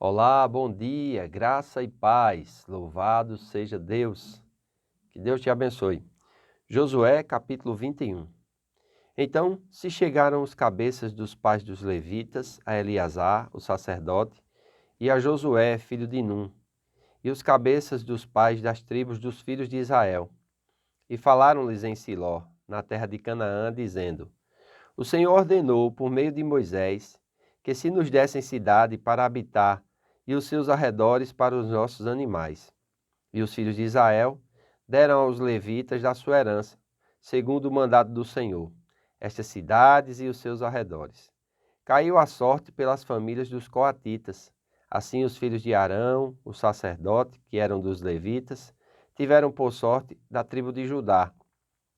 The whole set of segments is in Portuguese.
Olá, bom dia, graça e paz, louvado seja Deus. Que Deus te abençoe. Josué, capítulo 21. Então se chegaram os cabeças dos pais dos levitas, a Eleazar, o sacerdote, e a Josué, filho de Num, e os cabeças dos pais das tribos dos filhos de Israel, e falaram-lhes em Siló, na terra de Canaã, dizendo: O Senhor ordenou, por meio de Moisés, que se nos dessem cidade para habitar e os seus arredores para os nossos animais. E os filhos de Israel deram aos levitas da sua herança, segundo o mandado do Senhor, estas cidades e os seus arredores. Caiu a sorte pelas famílias dos coatitas. Assim os filhos de Arão, o sacerdote, que eram dos levitas, tiveram por sorte da tribo de Judá,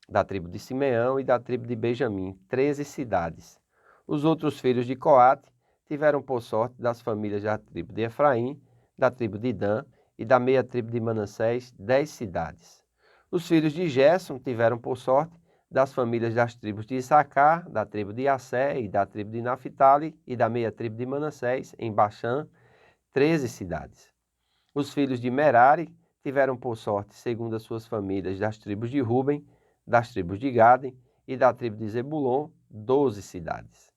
da tribo de Simeão e da tribo de Benjamim, 13 cidades. Os outros filhos de Coate tiveram por sorte das famílias da tribo de Efraim, da tribo de Dan e da meia tribo de Manassés, 10 cidades. Os filhos de Gerson tiveram por sorte das famílias das tribos de Issacar, da tribo de Assé e da tribo de Naphtali e da meia tribo de Manassés, em Baxã, 13 cidades. Os filhos de Merari tiveram por sorte, segundo as suas famílias, das tribos de Ruben, das tribos de Gade e da tribo de Zebulon, 12 cidades.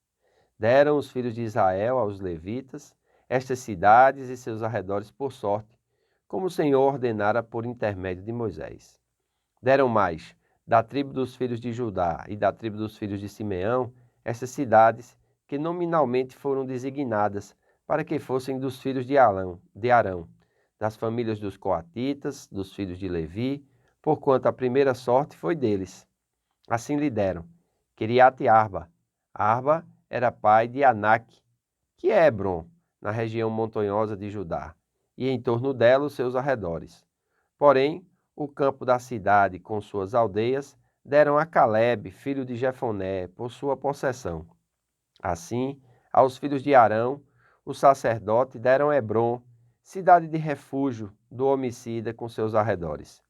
Deram os filhos de Israel aos levitas estas cidades e seus arredores por sorte, como o Senhor ordenara por intermédio de Moisés. Deram mais, da tribo dos filhos de Judá e da tribo dos filhos de Simeão, estas cidades que nominalmente foram designadas para que fossem dos filhos de Arão, das famílias dos coatitas, dos filhos de Levi, porquanto a primeira sorte foi deles. Assim lhe deram Quiriate Arba. Arba era pai de Anak, que é Hebron, na região montanhosa de Judá, e em torno dela os seus arredores. Porém, o campo da cidade com suas aldeias deram a Calebe, filho de Jefoné, por sua possessão. Assim, aos filhos de Arão, o sacerdote, deram Hebron, cidade de refúgio do homicida com seus arredores,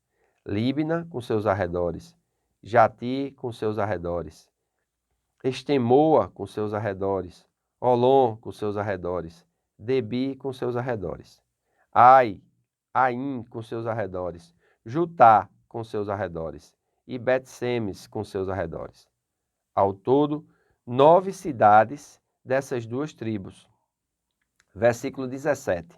Líbina com seus arredores, Jati com seus arredores, Estemoa com seus arredores, Olom com seus arredores, Debi com seus arredores, Ai, Aim com seus arredores, Jutá com seus arredores e Bet-Semes com seus arredores. Ao todo, 9 cidades dessas duas tribos. Versículo 17.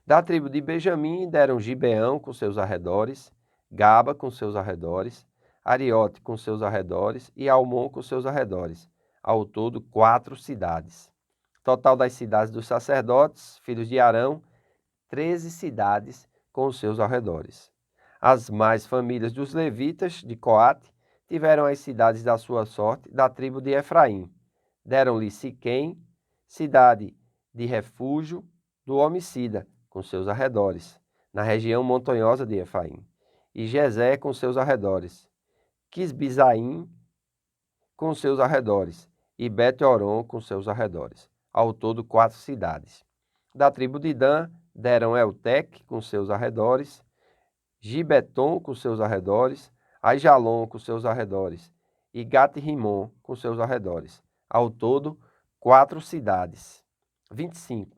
Da tribo de Benjamim deram Gibeão com seus arredores, Gaba com seus arredores, Ariote com seus arredores e Almon com seus arredores. Ao todo, 4 cidades. Total das cidades dos sacerdotes, filhos de Arão, 13 cidades com os seus arredores. As mais famílias dos levitas de Coate tiveram as cidades da sua sorte da tribo de Efraim. Deram-lhe Siquém, cidade de refúgio do homicida, com seus arredores, na região montanhosa de Efraim, e Jezé com seus arredores, Quisbizaim com seus arredores, e Bet-Horon com seus arredores. Ao todo, 4 cidades. Da tribo de Dan, deram Eltec com seus arredores, Gibeton com seus arredores, Aijalon com seus arredores e Gat-Rimon com seus arredores. Ao todo, 4 cidades. 25.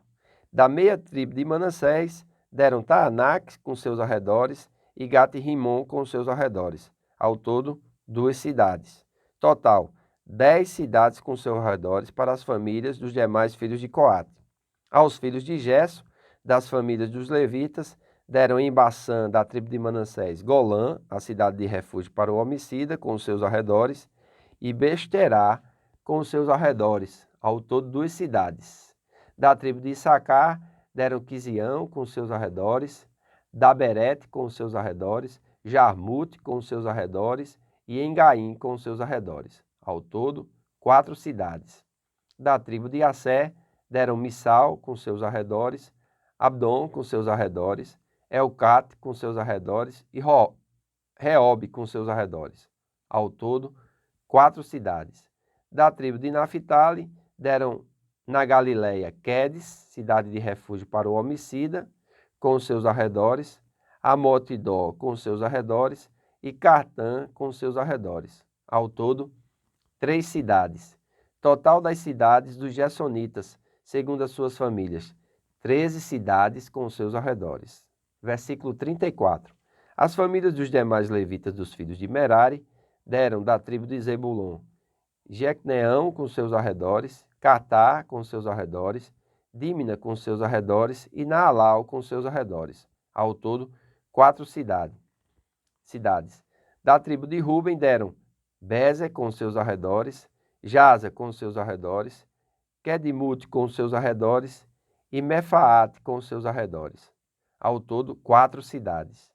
Da meia tribo de Manassés, deram Taanac com seus arredores e Gat-Rimon com seus arredores. Ao todo, 2 cidades. Total, 10 cidades com seus arredores para as famílias dos demais filhos de Coate. Aos filhos de Gesso, das famílias dos levitas, deram em Baçã, da tribo de Manassés, Golã, a cidade de refúgio para o homicida, com os seus arredores, e Besterá, com os seus arredores, ao todo 2 cidades. Da tribo de Issacar, deram Quisião, com os seus arredores, Daberete, com os seus arredores, Jarmute, com os seus arredores, e Engaim, com os seus arredores. Ao todo, 4 cidades. Da tribo de Assé, deram Missal, com seus arredores, Abdom, com seus arredores, Elcate, com seus arredores, e Reobe, com seus arredores. Ao todo, 4 cidades. Da tribo de Naphtali, deram na Galileia Quedes, cidade de refúgio para o homicida, com seus arredores, Amotidó, com seus arredores, e Cartã, com seus arredores. Ao todo, 3 cidades. Total das cidades dos Gersonitas, segundo as suas famílias, 13 cidades com os seus arredores. Versículo 34. As famílias dos demais levitas dos filhos de Merari deram da tribo de Zebulon Jequneão com seus arredores, Catá com seus arredores, Dímina com seus arredores e Naalau com seus arredores. Ao todo, 4 cidades. Da tribo de Ruben deram Bezer com seus arredores, Jaza com seus arredores, Quedimute com seus arredores e Mefaate com seus arredores. Ao todo, 4 cidades.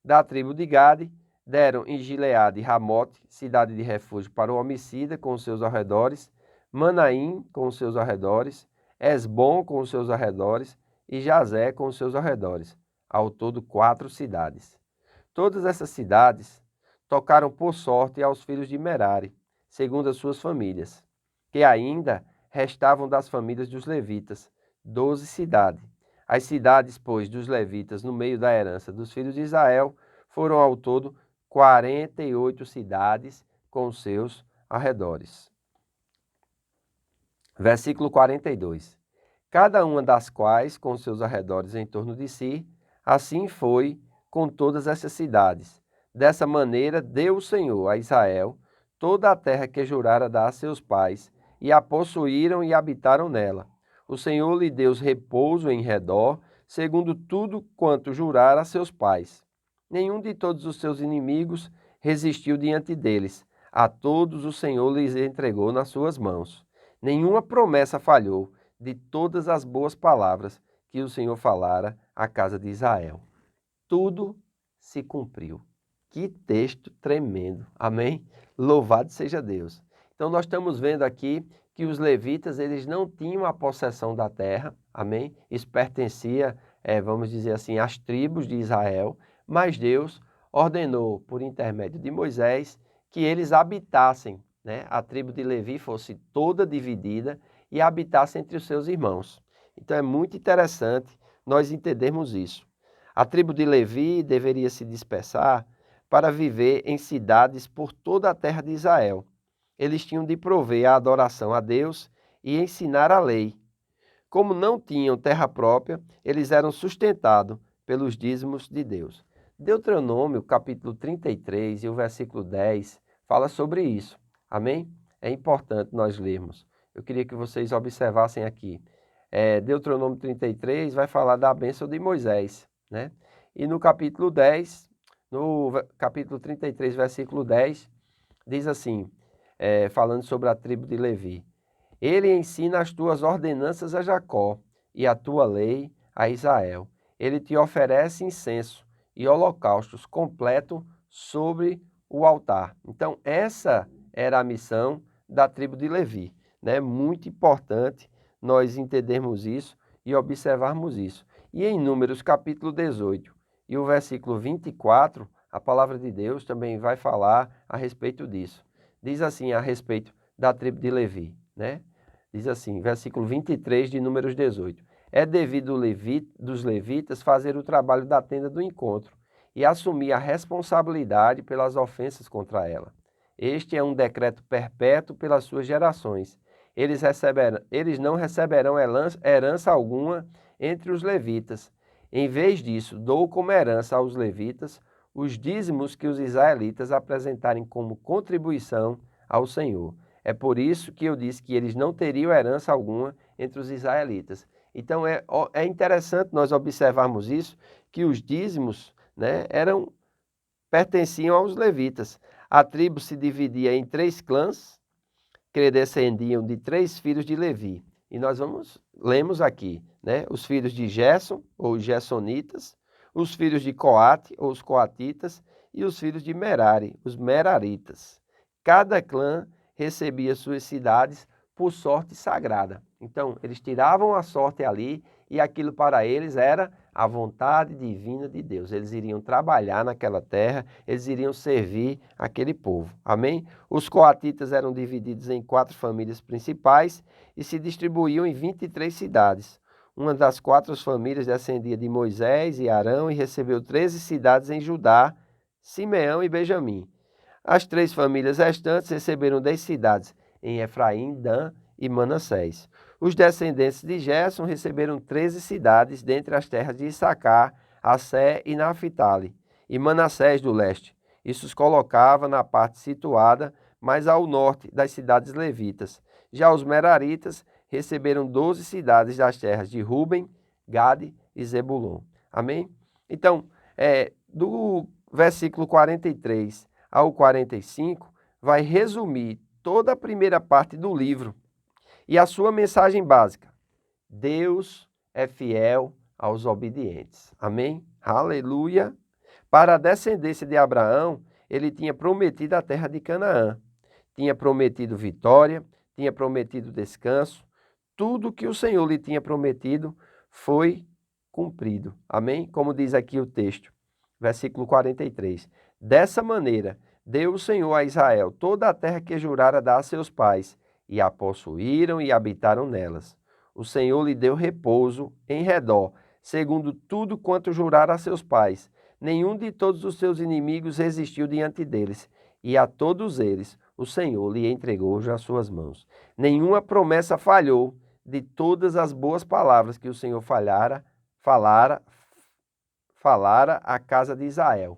Da tribo de Gade, deram em Gileade Ramote, cidade de refúgio para o homicida, com seus arredores, Manaim, com seus arredores, Esbom, com seus arredores, e Jazé, com seus arredores. Ao todo, 4 cidades. Todas essas cidades tocaram por sorte aos filhos de Merari, segundo as suas famílias, que ainda restavam das famílias dos levitas, 12 cidades. As cidades, pois, dos levitas no meio da herança dos filhos de Israel foram ao todo 48 cidades com seus arredores. Versículo 42. Cada uma das quais com seus arredores em torno de si, assim foi com todas essas cidades. Dessa maneira deu o Senhor a Israel toda a terra que jurara dar a seus pais, e a possuíram e habitaram nela. O Senhor lhe deu repouso em redor, segundo tudo quanto jurara a seus pais. Nenhum de todos os seus inimigos resistiu diante deles. A todos o Senhor lhes entregou nas suas mãos. Nenhuma promessa falhou de todas as boas palavras que o Senhor falara à casa de Israel. Tudo se cumpriu. Que texto tremendo. Amém? Louvado seja Deus. Então nós estamos vendo aqui que os levitas, eles não tinham a possessão da terra. Amém? Isso pertencia, vamos dizer assim, às tribos de Israel. Mas Deus ordenou, por intermédio de Moisés, que eles habitassem, né? A tribo de Levi fosse toda dividida e habitasse entre os seus irmãos. Então é muito interessante nós entendermos isso. A tribo de Levi deveria se dispersar para viver em cidades por toda a terra de Israel. Eles tinham de prover a adoração a Deus e ensinar a lei. Como não tinham terra própria, eles eram sustentados pelos dízimos de Deus. Deuteronômio, capítulo 33 e o versículo 10, fala sobre isso. Amém? É importante nós lermos. Eu queria que vocês observassem aqui. Deuteronômio 33 vai falar da bênção de Moisés, né? E no capítulo 10, no capítulo 33, versículo 10, diz assim, falando sobre a tribo de Levi. Ele ensina as tuas ordenanças a Jacó e a tua lei a Israel. Ele te oferece incenso e holocaustos completo sobre o altar. Então, essa era a missão da tribo de Levi, né? Muito importante nós entendermos isso e observarmos isso. E em Números capítulo 18 e o versículo 24, a palavra de Deus também vai falar a respeito disso. Diz assim a respeito da tribo de Levi, né? Diz assim, versículo 23 de Números 18. É devido dos levitas fazer o trabalho da tenda do encontro e assumir a responsabilidade pelas ofensas contra ela. Este é um decreto perpétuo pelas suas gerações. Eles não receberão herança alguma entre os levitas. Em vez disso, dou como herança aos levitas os dízimos que os israelitas apresentarem como contribuição ao Senhor. É por isso que eu disse que eles não teriam herança alguma entre os israelitas. Então é interessante nós observarmos isso, que os dízimos, né, pertenciam aos levitas. A tribo se dividia em 3 clãs, que descendiam de 3 filhos de Levi. E nós lemos aqui, né, os filhos de Gerson, ou os gersonitas, os filhos de Coate, ou os coatitas, e os filhos de Merari, os meraritas. Cada clã recebia suas cidades por sorte sagrada. Então, eles tiravam a sorte ali e aquilo para eles era a vontade divina de Deus. Eles iriam trabalhar naquela terra, eles iriam servir aquele povo. Amém? Os coatitas eram divididos em 4 famílias principais e se distribuíam em 23 cidades. Uma das 4 famílias descendia de Moisés e Arão e recebeu 13 cidades em Judá, Simeão e Benjamim. As 3 famílias restantes receberam 10 cidades em Efraim, Dan e Manassés. Os descendentes de Gerson receberam 13 cidades dentre as terras de Issacar, Assé e Naphtali, e Manassés do leste. Isso os colocava na parte situada mais ao norte das cidades levitas. Já os meraritas receberam 12 cidades das terras de Ruben, Gade e Zebulon. Amém? Então, do versículo 43 ao 45, vai resumir toda a primeira parte do livro. E a sua mensagem básica: Deus é fiel aos obedientes. Amém? Aleluia! Para a descendência de Abraão, ele tinha prometido a terra de Canaã. Tinha prometido vitória, tinha prometido descanso. Tudo que o Senhor lhe tinha prometido foi cumprido. Amém? Como diz aqui o texto, versículo 43. Dessa maneira, deu o Senhor a Israel toda a terra que jurara dar a seus pais, e a possuíram e habitaram nelas. O Senhor lhe deu repouso em redor, segundo tudo quanto jurara a seus pais. Nenhum de todos os seus inimigos resistiu diante deles, e a todos eles o Senhor lhe entregou nas suas mãos. Nenhuma promessa falhou de todas as boas palavras que o Senhor falara à casa de Israel.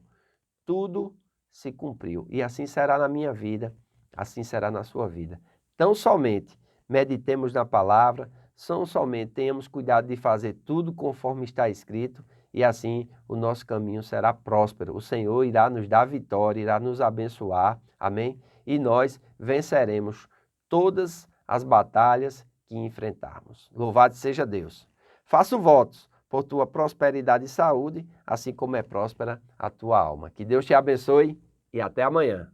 Tudo se cumpriu, e assim será na minha vida, assim será na sua vida. Tão somente meditemos na palavra, tão somente tenhamos cuidado de fazer tudo conforme está escrito, e assim o nosso caminho será próspero. O Senhor irá nos dar vitória, irá nos abençoar, amém? E nós venceremos todas as batalhas que enfrentarmos. Louvado seja Deus. Faço votos por tua prosperidade e saúde, assim como é próspera a tua alma. Que Deus te abençoe e até amanhã.